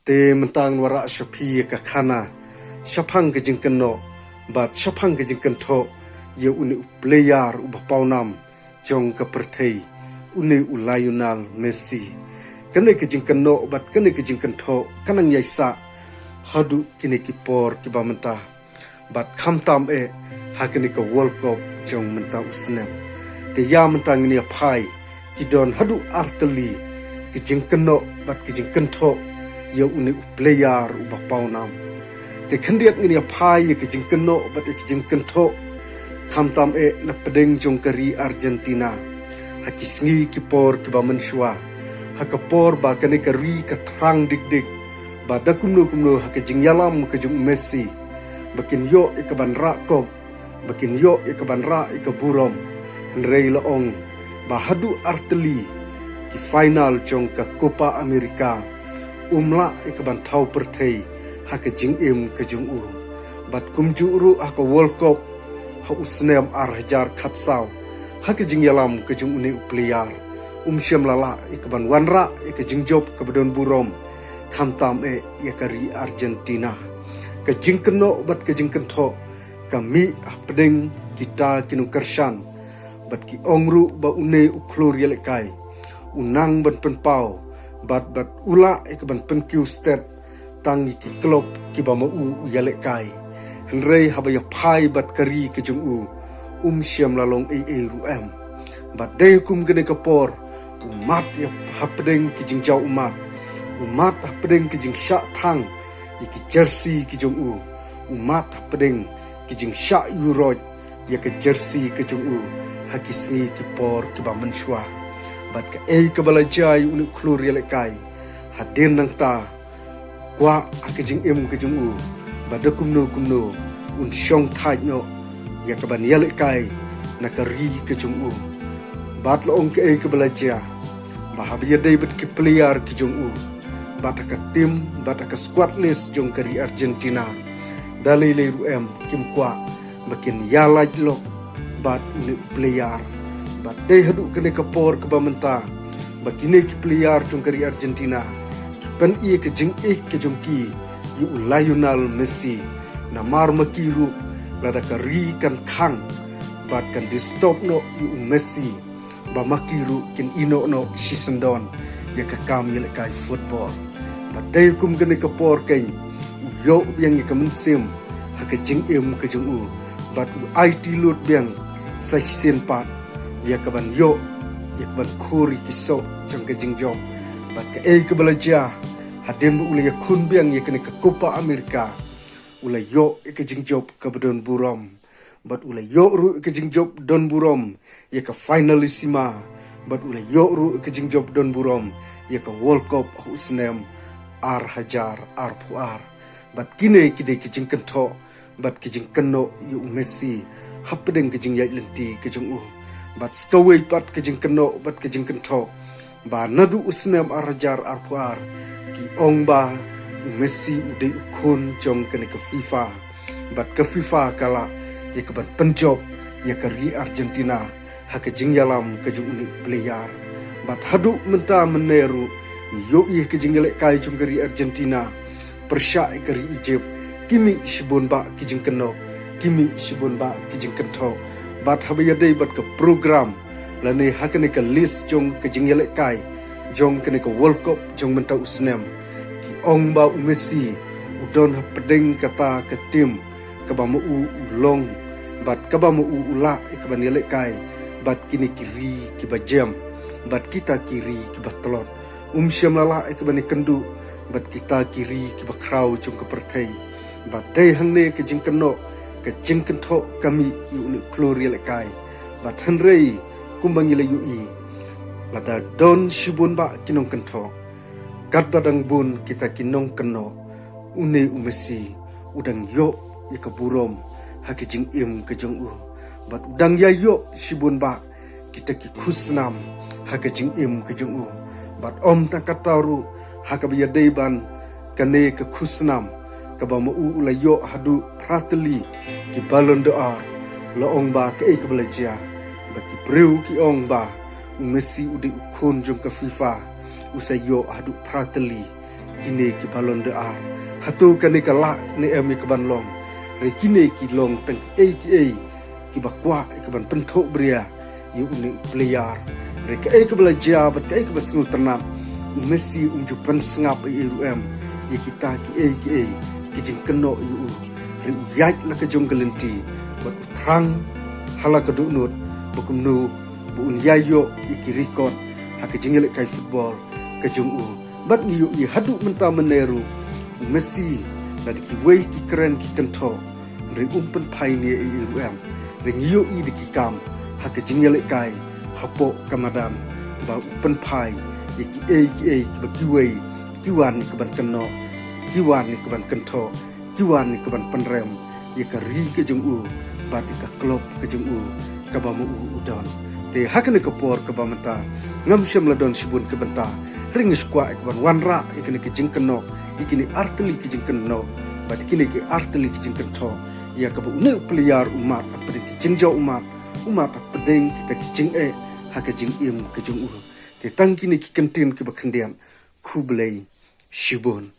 te mentang wara shapi ka khana shapang ke jingkeno bat shapang ke jingkento ye uni player ubapawnam jong ka perthei uni ulayunal Messi kene ke jingkeno bat kene ke jingkento kanang yaisa hadu kini kipor kibamenta bat khamtam hakini ka World Cup jong menta usnem ke ya mentang ni apai kidon hadu arteli ke jingkeno bat ke jingkento ye uni player ubapawnam ke khendiat ngini apai ke jingkeno bat ke jingkento khamtam na pedeng jong kari Argentina hakisngi kipor kibamenshwa hakapor ba kene kari ka trang dik ba dakumno hake jingyalam ke jong Messi bakin yo ikaban rakop bakin yo ikaban ra ikaburom henrei laong ba hadu arteli ki final jong ka Copa America umla ikaban thau perthei hake jingim ke jong u bat kumjuru haka World Cup ha usnem arhajar khatsau hake jingyalam ke jong uni player syam lala ikaban wanra ke jingjob ke bedon burom khamtam yakari Argentina ke jingkeno bat ke jingkento kami pedeng kita kinu kershan bat ki ongru ba une uklur yelekai unang ban penpau bat ula ke ban penkiu state tangi ki klop ki ba mau yelekai henrei habaya pai bat kari ke jung syam lalong ruam bat dei kum gene kapor umat ya hapedeng ki jingjau umat hapedeng ki jing syak thang iki jersey ki jong umat hapedeng ki jing syak euroj ya ke jersey ke jong hakisngi ki por ki ba menshwa bat ka ke balajai uni klur yelekai hadin nang ta kwa ke jing ke jong badakumno un syong thai no ya ke ban yelekai nakari ke jong bat loong ke belajar bahagia day bet ke player ki jong bat ka tim bat ka squad list jong kari Argentina dalai ruem kim kwa makin yalaj lo bat ni player bat day hadu kene kapor ke bamenta bakine ki player jong kari Argentina ki pen ke jing ke jong ki yu Lionel Messi na mar makiru lada kari kan khang bat kan distop no yu Messi ba makiru kin ino no shisendon ya kakam yelekai football batay kum gane kapor kain yo biang ka mensim haka jing ke jung bat IT lot biang sa sin pat ya kaban yo ya kaban khuri kiso jong ka jing jom bat ka ke belajar hadem ula ya kun biang ya kene ka Copa America ula yo ka jing job ka bedon burom bat ula yo ru ke jingjob don burom ya ka finalissima bat ula yo ru ke jingjob don burom ya ka World Cup usnem ar hajar ar puar bat kine kide ke jingkento bat ke jingkeno yu Messi hapdeng ke jingyai lenti ke jung bat skawai bat ke jingkeno bat ke jingkento ba nadu usnem ar hajar ar puar ki ong ba Messi ude ukun jong kene ke FIFA bat ke FIFA kala ya keban penjob ya kari Argentina haka jingyalam ke jung uni player bat hadu menta meneru yo ke jingelek kai jung kari Argentina persya kari Egypt kimi shibun ba ki jingkeno kimi shibun ba ki jingkento bat habaya dei bat ke program lane haka ne ke list jong ke jingelek kai jong ke ne ke World Cup jong menta usnem ki ong ba Messi udon pedeng kata ke tim kabamu ulong bat kabamu ula ikaban yelekai bat kini kiri kibajam bat kita kiri kibatlon syam lala ikaban kendu bat kita kiri kibakrau jong keperthei bat dei hangne ke jingkeno ke jingkento kami yu klor yelekai bat henrei kumbang yele ui lada don shibun ba kinong kento kat badang bun kita kinong keno une Messi udang yo ikaburom haki jing ke jong bat udang ya yo shibun ba kita ki khusnam haki jing ke jong bat om takataru haka biya deiban kane ke khusnam ka ba mu ula yo hadu prateli ki Ballon d'Or la ong ba ke belajar ba ki breu ki ong ba Messi ude ukun jong ka FIFA usai yo hadu prateli kini ki balon de ar hatu kani kala ne emi ke ban long re kini ki long tang ki bakwa ke ban penthok bria yu uni player re ke belajar bat ke basnul tanam Messi unju pen sengap rum ye kita ki jing keno yu re yaj la ke jong gelenti bat trang hala ke dunut bukumnu bu un yayo iki record hak jingel kai football ke jong bat ngi yu hadu menta meneru Messi la ki wei ki keren ki kento re pen pai ni rum re ngi yu di ki kam hak jingel kai hapo kamadan ba pen pai ki ba ki wei ki wan ni ke ban keno ki wan ni ke ban kento ki wan ni ke ban penrem ye ka ri ke jong ba ti ka klop ke jong ka ba mu udon te hakne ka por ka ba mata ngam shem la don sibun ke benta ring skwa ek ban wanra ikene ke jing keno ikini arteli ke jing keno ba ikini ke arteli ke jing kento ya ka ba une player umat apa ke jing jo umat apa pedeng kita ke jing hak jing im ke jong te tangki ni ki kentin ki bakhendian khublei shibun